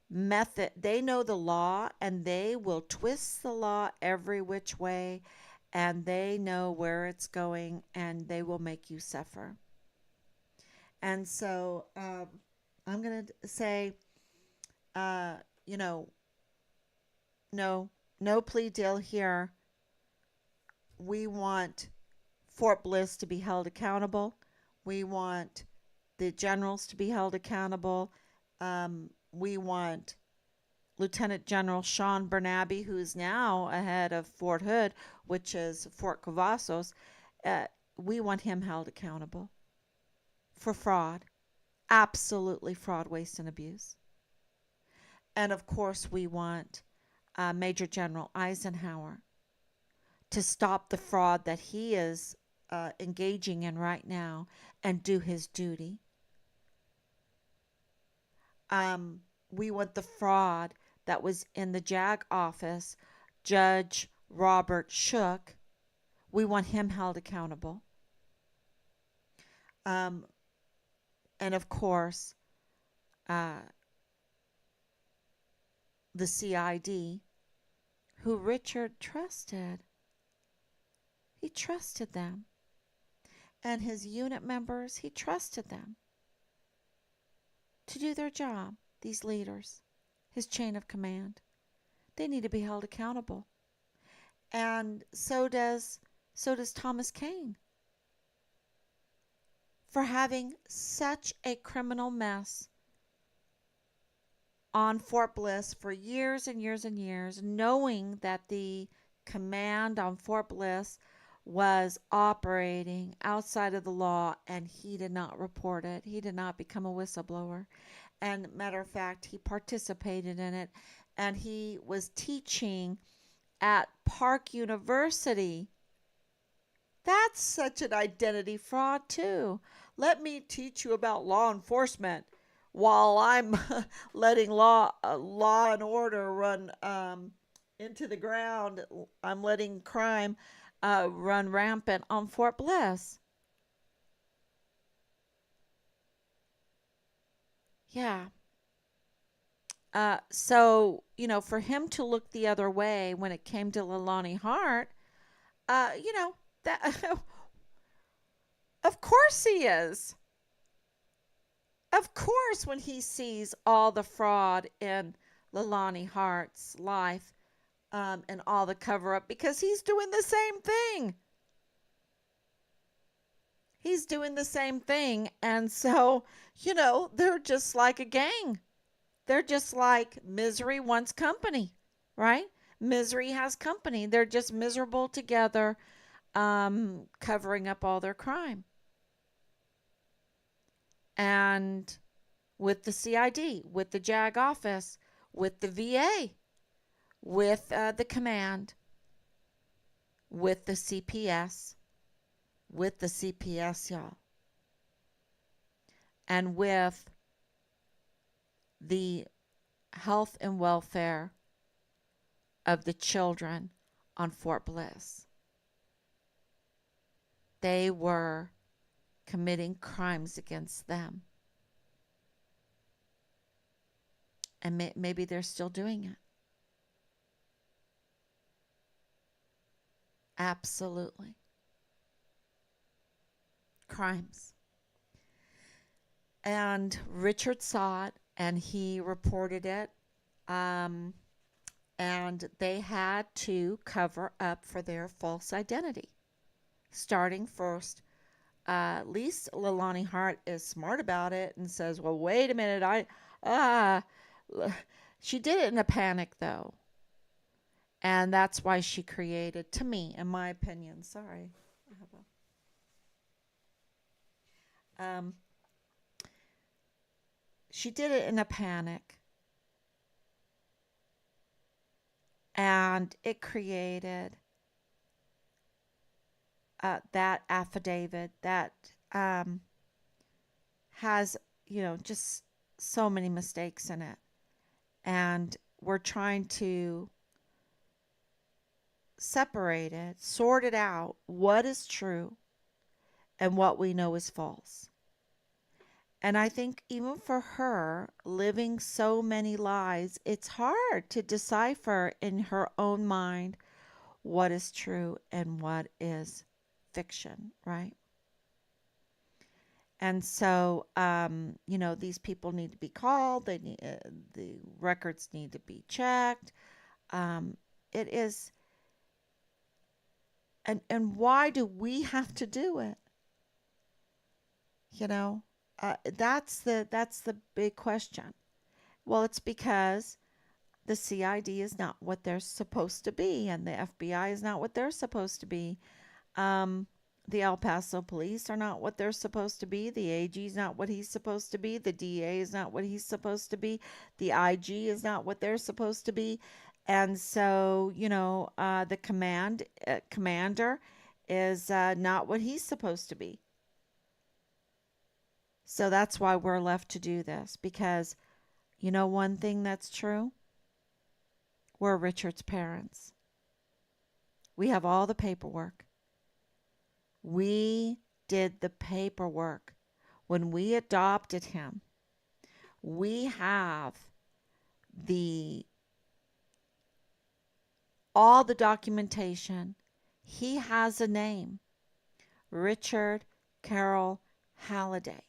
method. They know the law, and they will twist the law every which way, and they know where it's going, and they will make you suffer. And so I'm going to say, uh, you know, no, no plea deal here. We want Fort Bliss to be held accountable. We want the generals to be held accountable. We want Lieutenant General Sean Bernabe, who is now ahead of Fort Hood, which is Fort Cavazos. Uh, we want him held accountable for fraud, absolutely fraud, waste, and abuse. And of course, we want Major General Eisenhower to stop the fraud that he is engaging in right now and do his duty. We want the fraud that was in the JAG office, Judge Robert Shook. We want him held accountable. Um, and of course, uh, the CID, who Richard trusted. He trusted them. And his unit members, he trusted them to do their job, these leaders, his chain of command. They need to be held accountable. And so does Thomas Cain for having such a criminal mess on Fort Bliss for years and years and years, knowing that the command on Fort Bliss was operating outside of the law, and he did not report it. He did not become a whistleblower. And matter of fact, he participated in it, and he was teaching at Park University. That's such an identity fraud, too. Let me teach you about law enforcement while I'm letting law and order run into the ground. I'm letting crime run rampant on Fort Bliss. Yeah. For him to look the other way when it came to Leilani Hart, that of course he is. Of course, when he sees all the fraud in Leilani Hart's life, and all the cover up, because he's doing the same thing. He's doing the same thing. And so, they're just like a gang. They're just like misery wants company, right? Misery has company. They're just miserable together, covering up all their crime. And with the CID, with the JAG office, with the VA, with the command, with the CPS, y'all, and with the health and welfare of the children on Fort Bliss. They were committing crimes against them. And maybe they're still doing it. Absolutely. Crimes. And Richard saw it, and he reported it. And they had to cover up for their false identity. Starting first, at least Leilani Hart is smart about it and says, well, wait a minute, she did it in a panic, though. And that's why she created, to me, in my opinion, sorry. She did it in a panic. And it created that affidavit that has, just so many mistakes in it. And we're trying to separate it, sort it out, what is true and what we know is false. And I think even for her, living so many lies, it's hard to decipher in her own mind what is true and what is fiction, right? And so, these people need to be called. The records need to be checked. Um, it is, and why do we have to do it? You know, that's the big question. Well, it's because the CID is not what they're supposed to be, and the FBI is not what they're supposed to be. Um, the El Paso police are not what they're supposed to be. The AG is not what he's supposed to be. The DA is not what he's supposed to be. The IG is not what they're supposed to be. And so, the commander is not what he's supposed to be. So that's why we're left to do this because one thing that's true, we're Richard's parents. We have all the paperwork. We did the paperwork. When we adopted him, we have the all the documentation. He has a name, Richard Carroll Halliday.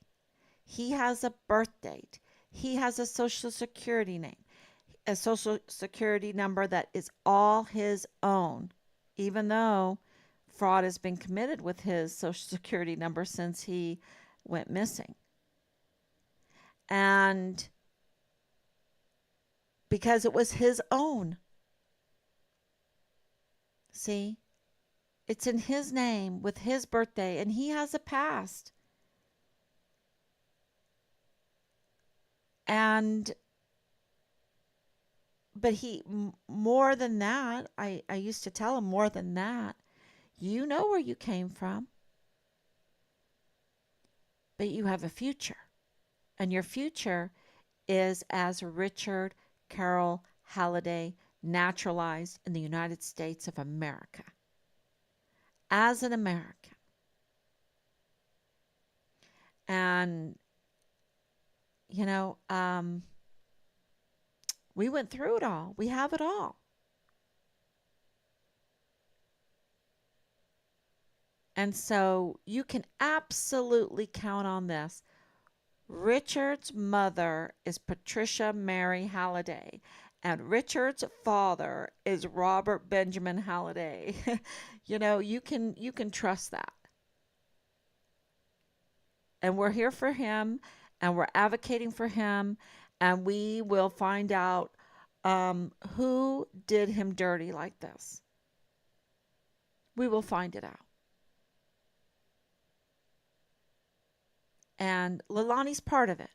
He has a birth date. He has a social security name, a social security number that is all his own, even though fraud has been committed with his social security number since he went missing. And because it was his own. See, it's in his name with his birthday, and he has a past. And but more than that, I used to tell him more than that. You know where you came from, but you have a future. And your future is as Richard Carroll Halliday, naturalized in the United States of America. As an American. And, you know, um, we went through it all. We have it all. And so you can absolutely count on this. Richard's mother is Patricia Mary Halliday, and Richard's father is Robert Benjamin Halliday. You can trust that. And we're here for him, and we're advocating for him, and we will find out who did him dirty like this. We will find it out. And Leilani's part of it.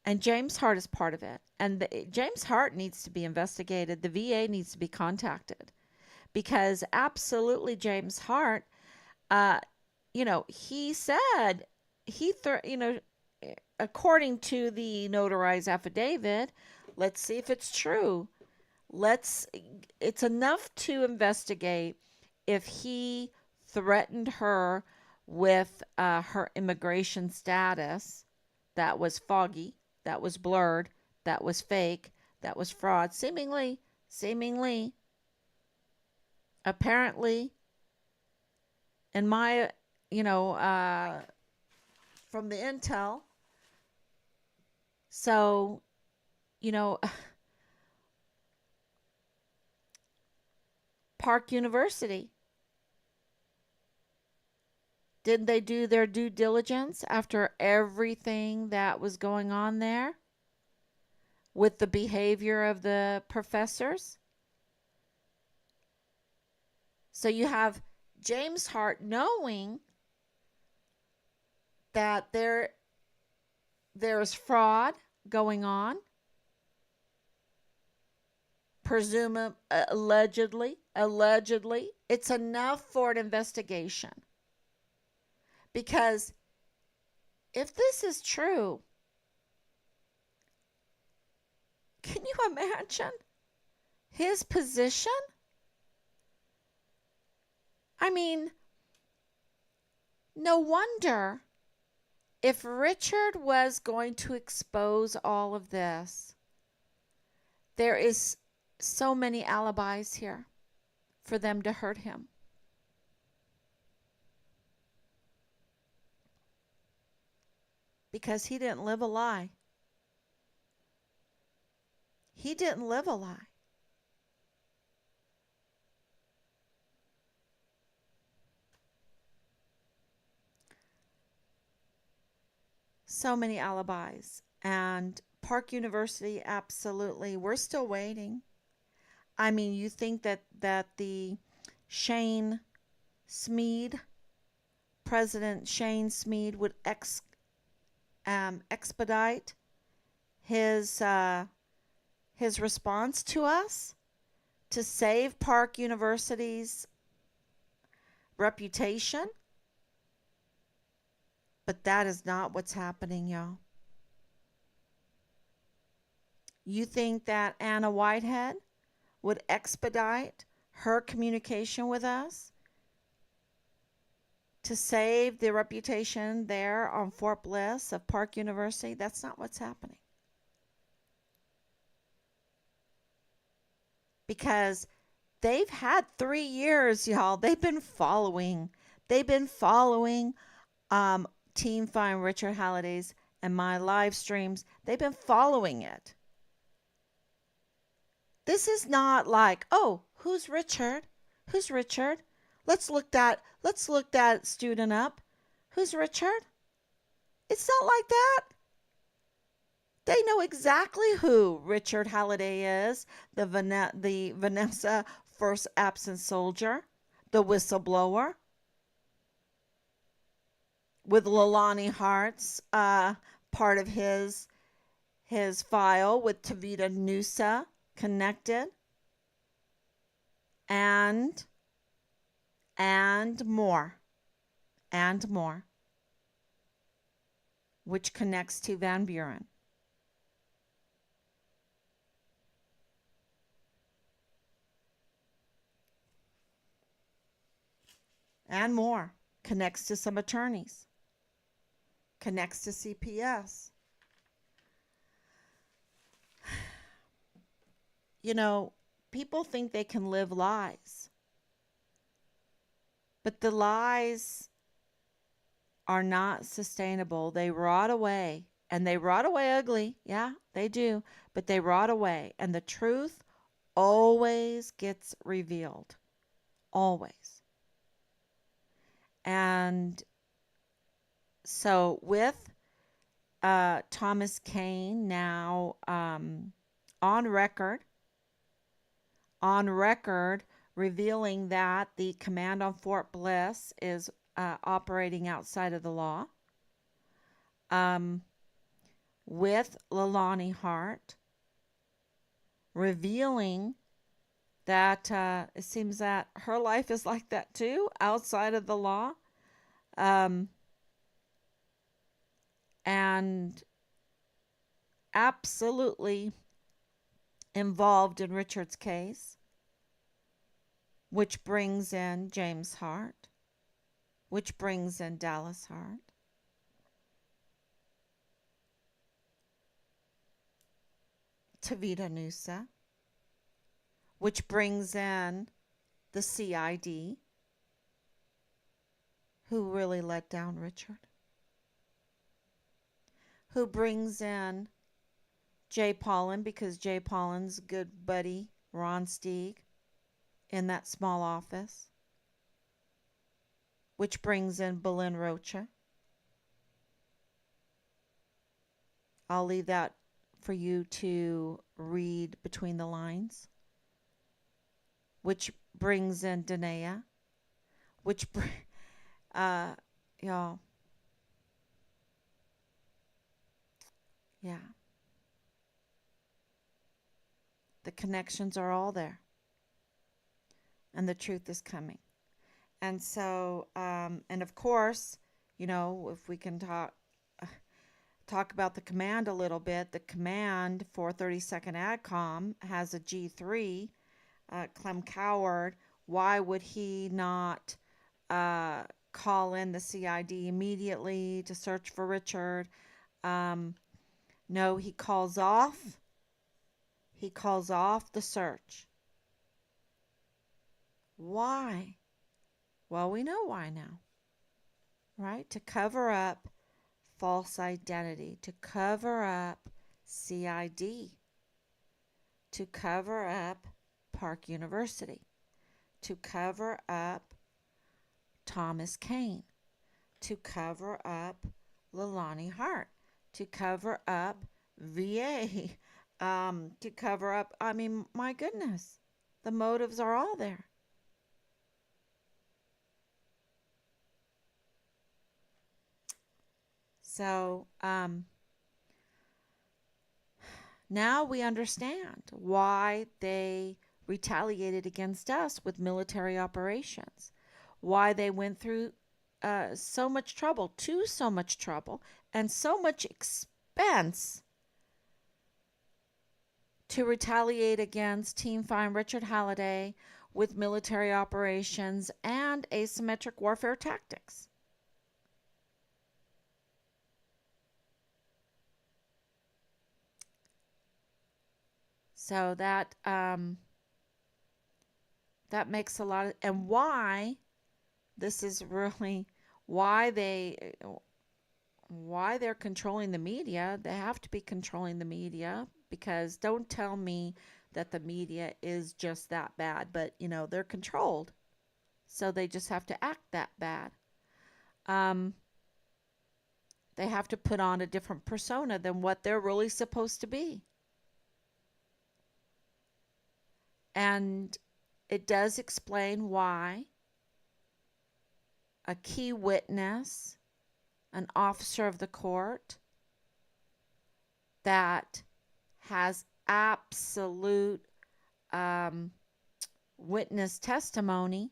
And James Hart is part of it. And James Hart needs to be investigated. The VA needs to be contacted. Because absolutely James Hart, he said, according to the notarized affidavit, let's see if it's true. It's enough to investigate if he threatened her with her immigration status that was foggy, that was blurred, that was fake, that was fraud, seemingly, apparently, in my, from the intel. So, you know, Park University, didn't they do their due diligence after everything that was going on there with the behavior of the professors? So you have James Hart knowing that there is fraud going on, presumably, allegedly. It's enough for an investigation. Because if this is true, can you imagine his position? I mean, no wonder If Richard was going to expose all of this, there is so many alibis here for them to hurt him. Because he didn't live a lie. He didn't live a lie. So many alibis. And Park University, absolutely. We're still waiting. I mean, you think that the Shane Smead, President Shane Smead, would expedite his response to us to save Park University's reputation? But that is not what's happening, y'all. You think that Anna Whitehead would expedite her communication with us to save the reputation there on Fort Bliss of Park University? That's not what's happening. Because they've had 3 years, y'all. They've been following. Team Find Richard Halliday's and my live streams. They've been following it. This is not like, oh, who's Richard? Who's Richard? Let's look that student up. Who's Richard? It's not like that. They know exactly who Richard Halliday is, the Vanessa first absent soldier, the whistleblower, with Leilani Hart's part of his file with Tavita Nusa connected, and more, which connects to Van Buren. And more, connects to some attorneys, connects to CPS. You know, people think they can live lies, but the lies are not sustainable. They rot away, and they rot away ugly. Yeah, they do, but they rot away, and the truth always gets revealed. Always. And so with Thomas Cain now on record revealing that the command on Fort Bliss is operating outside of the law, with Leilani Hart revealing that it seems that her life is like that too, outside of the law, and absolutely involved in Richard's case, which brings in James Hart, which brings in Dallas Hart. Tavita Nusa, which brings in the CID, who really let down Richard, who brings in Jay Pollan, because Jay Pollan's good buddy Ron Steig in that small office, which brings in Belen Rocha. I'll leave that for you to read between the lines. Which brings in Danae, which y'all, yeah, the connections are all there, and the truth is coming. And so, and of course, you know, if we can talk about the command a little bit, the command for 32nd AdCom has a G3, Clem Coward. Why would he not call in the CID immediately to search for Richard. Um, no, he calls off. He calls off the search. Why? Well, we know why now, right? To cover up false identity, to cover up CID, to cover up Park University, to cover up Thomas Cain, to cover up Leilani Hart, to cover up VA, to cover up, I mean, my goodness, the motives are all there. So now we understand why they retaliated against us with military operations, why they went through so much trouble, and so much expense to retaliate against Team Fine Richard Halliday with military operations and asymmetric warfare tactics. So that makes a lot of, and why this is really why they're controlling the media. They have to be controlling the media, because don't tell me that the media is just that bad, but they're controlled, so they just have to act that bad. um they have to put on a different persona than what they're really supposed to be. And it does explain why a key witness, an officer of the court that has absolute um, witness testimony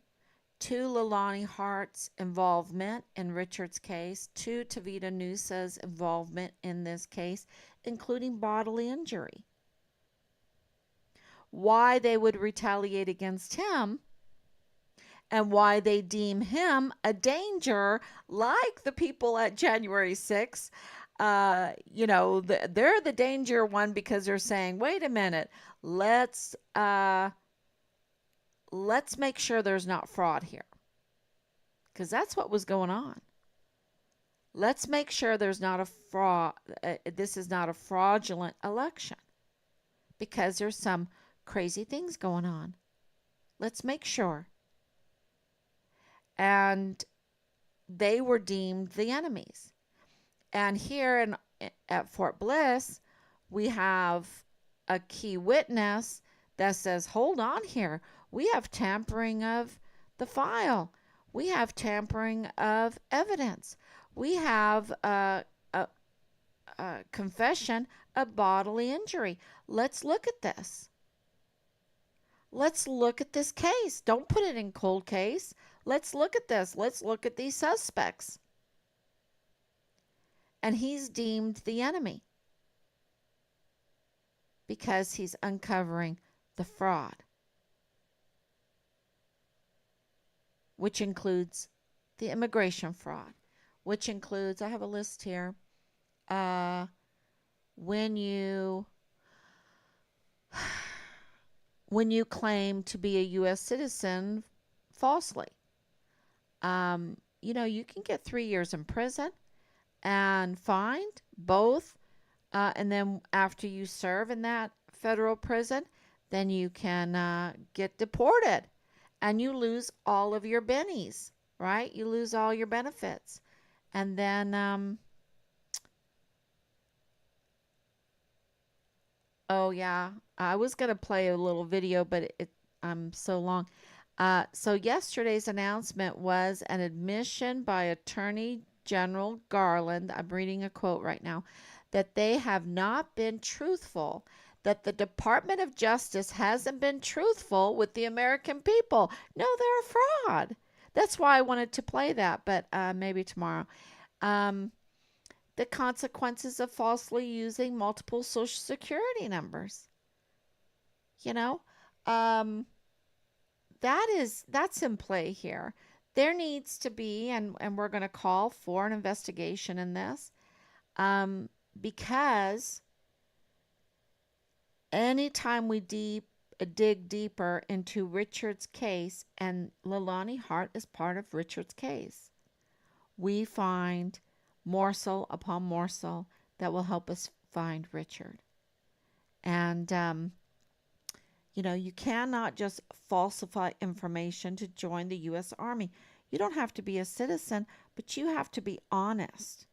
to Leilani Hart's involvement in Richard's case, to Tavita Nusa's involvement in this case, including bodily injury. Why they would retaliate against him and why they deem him a danger, like the people at January 6th. They're the danger one because they're saying, wait a minute, let's make sure there's not fraud here, because that's what was going on. Let's make sure there's not a fraud. This is not a fraudulent election, because there's some crazy things going on. Let's make sure. And they were deemed the enemies. And here at Fort Bliss, we have a key witness that says, hold on here. We have tampering of the file. We have tampering of evidence. We have a confession of bodily injury. Let's look at this. Let's look at this case. Don't put it in cold case. Let's look at this. Let's look at these suspects. And he's deemed the enemy because he's uncovering the fraud, which includes the immigration fraud, which includes, I have a list here, when you claim to be a U.S. citizen falsely. You can get 3 years in prison and fined, both. And then after you serve in that federal prison, then you can get deported and you lose all of your bennies, right? You lose all your benefits. And then, oh yeah, I was going to play a little video, but I'm so long. So yesterday's announcement was an admission by Attorney General Garland, I'm reading a quote right now, that they have not been truthful, that the Department of Justice hasn't been truthful with the American people. No, they're a fraud. That's why I wanted to play that, but maybe tomorrow. The consequences of falsely using multiple Social Security numbers. You know, um, that's in play here. There needs to be, and we're going to call for an investigation in this, um, because anytime we dig deeper into Richard's case, and Leilani Hart is part of Richard's case, we find morsel upon morsel that will help us find Richard. And you cannot just falsify information to join the U.S. Army. You don't have to be a citizen, but you have to be honest.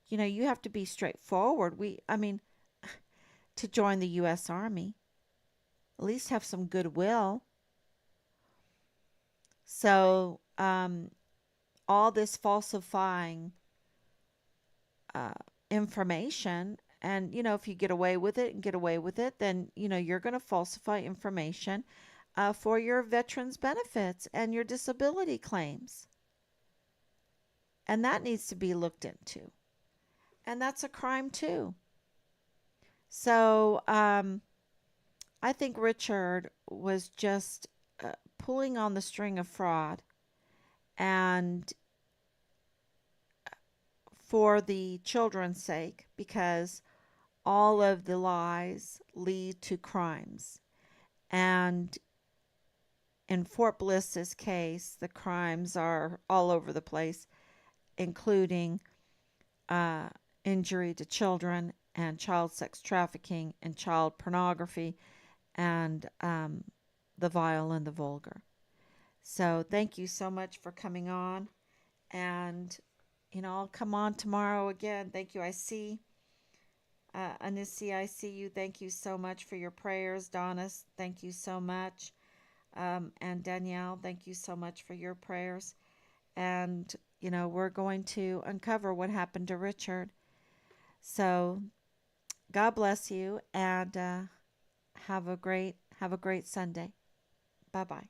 You have to be straightforward. I mean, to join the U.S. Army, at least have some goodwill. So, all this falsifying uh, information, and if you get away with it and get away with it, then you're going to falsify information for your veterans benefits and your disability claims, and that needs to be looked into, and that's a crime too. So I think Richard was just pulling on the string of fraud, and for the children's sake, because all of the lies lead to crimes. And in Fort Bliss's case, the crimes are all over the place, including uh, injury to children and child sex trafficking and child pornography and the vile and the vulgar. So thank you so much for coming on. And, I'll come on tomorrow again. Thank you. I see. Anisi, I see you. Thank you so much for your prayers. Donna, thank you so much. And Danielle, thank you so much for your prayers. And, we're going to uncover what happened to Richard. So God bless you, and have a great Sunday. Bye bye.